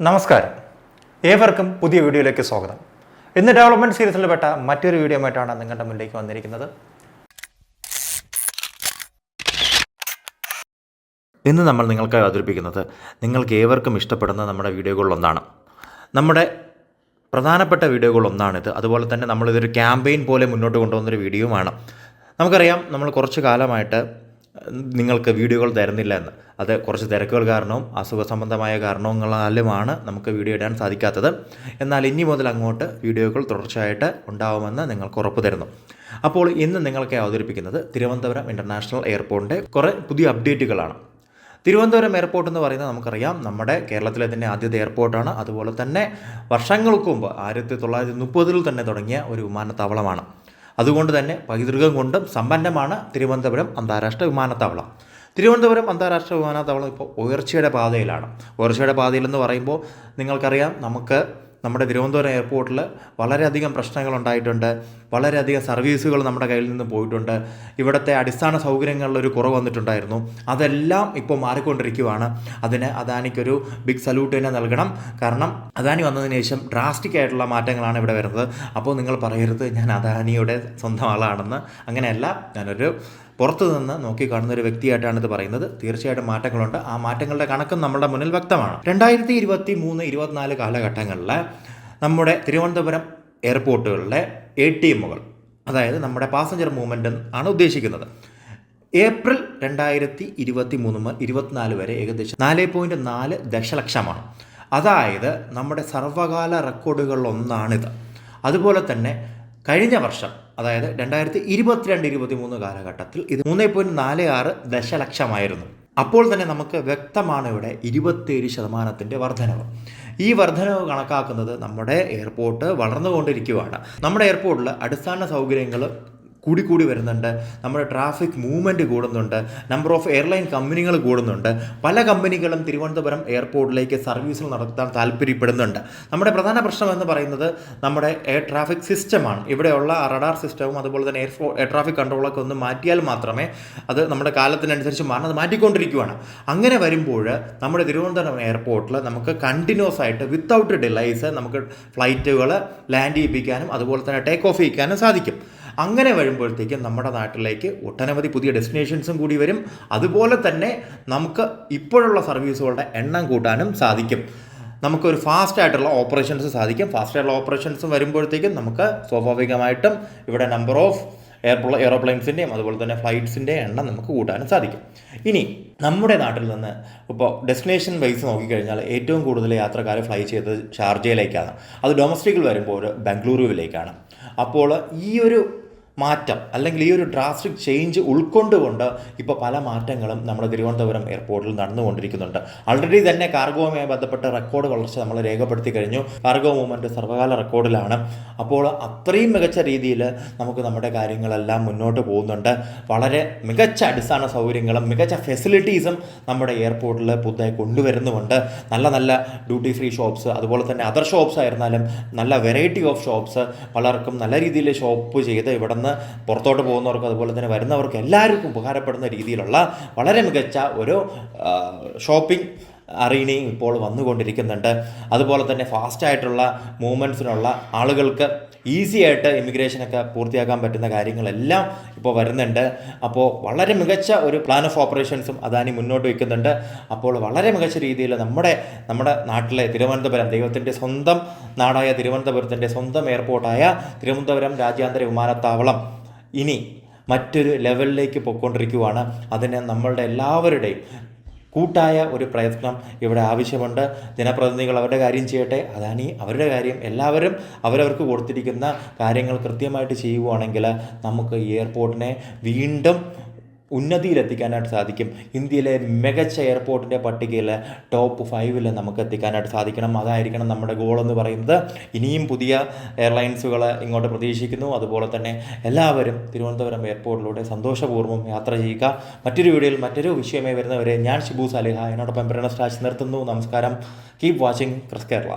നമസ്കാരം, ഏവർക്കും പുതിയ വീഡിയോയിലേക്ക് സ്വാഗതം. ഇന്ന് ഡെവലപ്മെൻറ്റ് സീരീസിൽപ്പെട്ട മറ്റൊരു വീഡിയോയുമായിട്ടാണ് നിങ്ങളുടെ മുന്നിലേക്ക് വന്നിരിക്കുന്നത്. ഇന്ന് നമ്മൾ നിങ്ങൾക്കായി അവതരിപ്പിക്കുന്നത് നിങ്ങൾക്ക് ഏവർക്കും ഇഷ്ടപ്പെടുന്ന നമ്മുടെ വീഡിയോകളിലൊന്നാണ്. നമ്മുടെ പ്രധാനപ്പെട്ട വീഡിയോകളിലൊന്നാണിത്. അതുപോലെ തന്നെ നമ്മളിതൊരു ക്യാമ്പയിൻ പോലെ മുന്നോട്ട് കൊണ്ടുപോകുന്നൊരു വീഡിയോയുമാണ്. നമുക്കറിയാം, നമ്മൾ കുറച്ച് കാലമായിട്ട് നിങ്ങൾക്ക് വീഡിയോകൾ തരുന്നില്ല എന്ന്. അത് കുറച്ച് തിരക്കുകൾ കാരണവും അസുഖ സംബന്ധമായ കാരണങ്ങളാലുമാണ് നമുക്ക് വീഡിയോ ഇടാൻ സാധിക്കാത്തത്. എന്നാൽ ഇനി മുതൽ അങ്ങോട്ട് വീഡിയോകൾ തുടർച്ചയായിട്ട് ഉണ്ടാവുമെന്ന് നിങ്ങൾക്ക് ഉറപ്പ് തരുന്നു. അപ്പോൾ ഇന്ന് നിങ്ങൾക്ക് അവതരിപ്പിക്കുന്നത് തിരുവനന്തപുരം ഇൻ്റർനാഷണൽ എയർപോർട്ടിൻ്റെ കുറേ പുതിയ അപ്ഡേറ്റുകളാണ്. തിരുവനന്തപുരം എയർപോർട്ട് എന്ന് പറയുന്നത് നമുക്കറിയാം, നമ്മുടെ കേരളത്തിലെ തന്നെ ആദ്യത്തെ എയർപോർട്ടാണ്. അതുപോലെ തന്നെ വർഷങ്ങൾക്ക് മുമ്പ് 1930 തന്നെ തുടങ്ങിയ ഒരു വിമാനത്താവളമാണ്. അതുകൊണ്ട് തന്നെ പൈതൃകം കൊണ്ടും സമ്പന്നമാണ് തിരുവനന്തപുരം അന്താരാഷ്ട്ര വിമാനത്താവളം. തിരുവനന്തപുരം അന്താരാഷ്ട്ര വിമാനത്താവളം ഇപ്പോൾ ഉയർച്ചയുടെ പാതയിലാണ്. ഉയർച്ചയുടെ പാതയിലെന്ന് പറയുമ്പോൾ നിങ്ങൾക്കറിയാം, നമ്മുടെ തിരുവനന്തപുരം എയർപോർട്ടിൽ വളരെയധികം പ്രശ്നങ്ങളുണ്ടായിട്ടുണ്ട്. വളരെയധികം സർവീസുകൾ നമ്മുടെ കയ്യിൽ നിന്ന് പോയിട്ടുണ്ട്. ഇവിടുത്തെ അടിസ്ഥാന സൗകര്യങ്ങളിലൊരു കുറവ് വന്നിട്ടുണ്ടായിരുന്നു. അതെല്ലാം ഇപ്പോൾ മാറിക്കൊണ്ടിരിക്കുകയാണ്. അതിന് അദാനിക്കൊരു ബിഗ് സല്യൂട്ട് തന്നെ നൽകണം. കാരണം അദാനി വന്നതിന് ശേഷം ഡ്രാസ്റ്റിക് ആയിട്ടുള്ള മാറ്റങ്ങളാണ് ഇവിടെ വരുന്നത്. അപ്പോൾ നിങ്ങൾ പറയരുത് ഞാൻ അദാനിയുടെ സ്വന്തം ആളാണെന്ന്. അങ്ങനെയല്ല, ഞാനൊരു പുറത്തു നിന്ന് നോക്കിക്കാണുന്ന ഒരു വ്യക്തിയായിട്ടാണ് ഇത് പറയുന്നത്. തീർച്ചയായിട്ടും മാറ്റങ്ങളുണ്ട്. ആ മാറ്റങ്ങളുടെ കണക്കും നമ്മുടെ മുന്നിൽ വ്യക്തമാണ്. 2023-24 കാലഘട്ടങ്ങളിൽ നമ്മുടെ തിരുവനന്തപുരം എയർപോർട്ടുകളിലെ ATMകൾ, അതായത് നമ്മുടെ പാസഞ്ചർ മൂവ്മെൻ്റ് ആണ് ഉദ്ദേശിക്കുന്നത്. ഏപ്രിൽ 2023-24 വരെ ഏകദേശം 4.4 ദശലക്ഷമാണ്. അതായത് നമ്മുടെ സർവകാല റെക്കോർഡുകളിലൊന്നാണിത്. അതുപോലെ തന്നെ കഴിഞ്ഞ വർഷം, അതായത് 2022-23 കാലഘട്ടത്തിൽ ഇത് 3.46 ദശലക്ഷമായിരുന്നു. അപ്പോൾ തന്നെ നമുക്ക് വ്യക്തമാണ് ഇവിടെ 27% വർധനവ്. ഈ വർധനവ് കണക്കാക്കുന്നത് നമ്മുടെ എയർപോർട്ട് വളർന്നുകൊണ്ടിരിക്കുകയാണ്. നമ്മുടെ എയർപോർട്ടിൽ അടിസ്ഥാന സൗകര്യങ്ങൾ കൂടി വരുന്നുണ്ട്. നമ്മുടെ ട്രാഫിക് മൂവ്മെൻറ്റ് കൂടുന്നുണ്ട്. നമ്പർ ഓഫ് എയർലൈൻ കമ്പനികൾ കൂടുന്നുണ്ട്. പല കമ്പനികളും തിരുവനന്തപുരം എയർപോർട്ടിലേക്ക് സർവീസുകൾ നടത്താൻ താല്പര്യപ്പെടുന്നുണ്ട്. നമ്മുടെ പ്രധാന പ്രശ്നം എന്ന് പറയുന്നത് നമ്മുടെ എയർ ട്രാഫിക് സിസ്റ്റമാണ്. ഇവിടെയുള്ള റഡാർ സിസ്റ്റവും അതുപോലെ തന്നെ എയർ ട്രാഫിക് കൺട്രോളൊക്കെ ഒന്ന് മാറ്റിയാൽ മാത്രമേ അത് നമ്മുടെ കാലത്തിനനുസരിച്ച് മാറണം. അത് മാറ്റിക്കൊണ്ടിരിക്കുകയാണ്. അങ്ങനെ വരുമ്പോൾ നമ്മുടെ തിരുവനന്തപുരം എയർപോർട്ടിൽ നമുക്ക് കണ്ടിന്യൂസ് ആയിട്ട് വിത്തൗട്ട് ഡിലൈസ് നമുക്ക് ഫ്ലൈറ്റുകൾ ലാൻഡ് ചെയ്യിപ്പിക്കാനും അതുപോലെ തന്നെ ടേക്ക് ഓഫ് ചെയ്യിക്കാനും സാധിക്കും. അങ്ങനെ വരുമ്പോഴത്തേക്കും നമ്മുടെ നാട്ടിലേക്ക് ഒട്ടനവധി പുതിയ ഡെസ്റ്റിനേഷൻസും കൂടി വരും. അതുപോലെ തന്നെ നമുക്ക് ഇപ്പോഴുള്ള സർവീസുകളുടെ എണ്ണം കൂട്ടാനും സാധിക്കും. നമുക്കൊരു ഫാസ്റ്റായിട്ടുള്ള ഓപ്പറേഷൻസ് സാധിക്കും. ഫാസ്റ്റായിട്ടുള്ള ഓപ്പറേഷൻസും വരുമ്പോഴത്തേക്കും നമുക്ക് സ്വാഭാവികമായിട്ടും ഇവിടെ നമ്പർ ഓഫ് എയറോപ്ലെയിൻസിൻ്റെയും അതുപോലെ തന്നെ ഫ്ലൈറ്റ്സിൻ്റെ എണ്ണം നമുക്ക് കൂട്ടാനും സാധിക്കും. ഇനി നമ്മുടെ നാട്ടിൽ നിന്ന് ഇപ്പോൾ ഡെസ്റ്റിനേഷൻ വൈസ് നോക്കിക്കഴിഞ്ഞാൽ ഏറ്റവും കൂടുതൽ യാത്രക്കാർ ഫ്ലൈ ചെയ്തത് ഷാർജയിലേക്കാണ്. അത് ഡൊമസ്റ്റിക്കിൽ വരുമ്പോൾ ബംഗളൂരുവിലേക്കാണ്. അപ്പോൾ ഈ ഒരു മാറ്റം അല്ലെങ്കിൽ ഈ ഒരു ഡ്രാസ്റ്റിക് ചേഞ്ച് ഉൾക്കൊണ്ടുകൊണ്ട് ഇപ്പോൾ പല മാറ്റങ്ങളും നമ്മുടെ തിരുവനന്തപുരം എയർപോർട്ടിൽ നടന്നുകൊണ്ടിരിക്കുന്നുണ്ട്. ആൾറെഡി തന്നെ കാർഗോവുമായി ബന്ധപ്പെട്ട റെക്കോർഡ് വളർച്ച നമ്മൾ രേഖപ്പെടുത്തി കഴിഞ്ഞു. കാർഗോ മൂവ്മെൻറ്റ് സർവകാല റെക്കോർഡിലാണ്. അപ്പോൾ അത്രയും മികച്ച രീതിയിൽ നമുക്ക് നമ്മുടെ കാര്യങ്ങളെല്ലാം മുന്നോട്ട് പോകുന്നുണ്ട്. വളരെ മികച്ച അടിസ്ഥാന സൗകര്യങ്ങളും മികച്ച ഫെസിലിറ്റീസും നമ്മുടെ എയർപോർട്ടിൽ പുതുതായി കൊണ്ടുവരുന്നുമുണ്ട്. നല്ല നല്ല ഡ്യൂട്ടി ഫ്രീ ഷോപ്സ്, അതുപോലെ തന്നെ അതർ ഷോപ്സ് ആയിരുന്നാലും നല്ല വെറൈറ്റി ഓഫ് ഷോപ്സ്, പലർക്കും നല്ല രീതിയിൽ ഷോപ്പ് ചെയ്ത് ഇവിടെ പുറത്തോട്ട് പോകുന്നവർക്കും അതുപോലെ തന്നെ വരുന്നവർക്കും എല്ലാവർക്കും ഉപകാരപ്പെടുന്ന രീതിയിലുള്ള വളരെ മികച്ച ഒരു ഷോപ്പിംഗ് അറീനയും ഇപ്പോൾ വന്നുകൊണ്ടിരിക്കുന്നുണ്ട്. അതുപോലെ തന്നെ ഫാസ്റ്റായിട്ടുള്ള മൂവ്മെൻറ്റ്സിനുള്ള ആളുകൾക്ക് ഈസി ആയിട്ട് ഇമിഗ്രേഷനൊക്കെ പൂർത്തിയാക്കാൻ പറ്റുന്ന കാര്യങ്ങളെല്ലാം ഇപ്പോൾ വരുന്നുണ്ട്. അപ്പോൾ വളരെ മികച്ച ഒരു പ്ലാൻ ഓഫ് ഓപ്പറേഷൻസും അദാനി മുന്നോട്ട് വയ്ക്കുന്നുണ്ട്. അപ്പോൾ വളരെ മികച്ച രീതിയിൽ നമ്മുടെ നാട്ടിലെ തിരുവനന്തപുരം, ദൈവത്തിൻ്റെ സ്വന്തം നാടായ തിരുവനന്തപുരത്തിൻ്റെ സ്വന്തം എയർപോർട്ടായ തിരുവനന്തപുരം രാജ്യാന്തര വിമാനത്താവളം ഇനി മറ്റൊരു ലെവലിലേക്ക് പോയിക്കൊണ്ടിരിക്കുകയാണ്. അതിന് നമ്മളുടെ എല്ലാവരുടെയും കൂട്ടായ ഒരു പ്രയത്നം ഇവിടെ ആവശ്യമുണ്ട്. ജനപ്രതിനിധികൾ അവരുടെ കാര്യം ചെയ്യട്ടെ, അദാനി അവരുടെ കാര്യം. എല്ലാവരും അവരവർക്ക് കൊടുത്തിരിക്കുന്ന കാര്യങ്ങൾ കൃത്യമായിട്ട് ചെയ്യുകയാണെങ്കിൽ നമുക്ക് എയർപോർട്ടിനെ വീണ്ടും ഉന്നതിയിലെത്തിക്കാനായിട്ട് സാധിക്കും. ഇന്ത്യയിലെ മികച്ച എയർപോർട്ടിൻ്റെ പട്ടികയിൽ ടോപ്പ് 5 നമുക്ക് എത്തിക്കാനായിട്ട് സാധിക്കണം. അതായിരിക്കണം നമ്മുടെ ഗോളെന്ന് പറയുന്നത്. ഇനിയും പുതിയ എയർലൈൻസുകൾ ഇങ്ങോട്ട് പ്രതീക്ഷിക്കുന്നു. അതുപോലെ തന്നെ എല്ലാവരും തിരുവനന്തപുരം എയർപോർട്ടിലൂടെ സന്തോഷപൂർവ്വം യാത്ര ചെയ്യുക. മറ്റൊരു വീഡിയോയിൽ മറ്റൊരു വിഷയമായി വരുന്നവരെ ഞാൻ ഷിബു സാലിഹ എന്നോടൊപ്പം പ്രണസ്റ്റാച്ച് നിർത്തുന്നു. നമസ്കാരം. Keep watching Chris Kerala.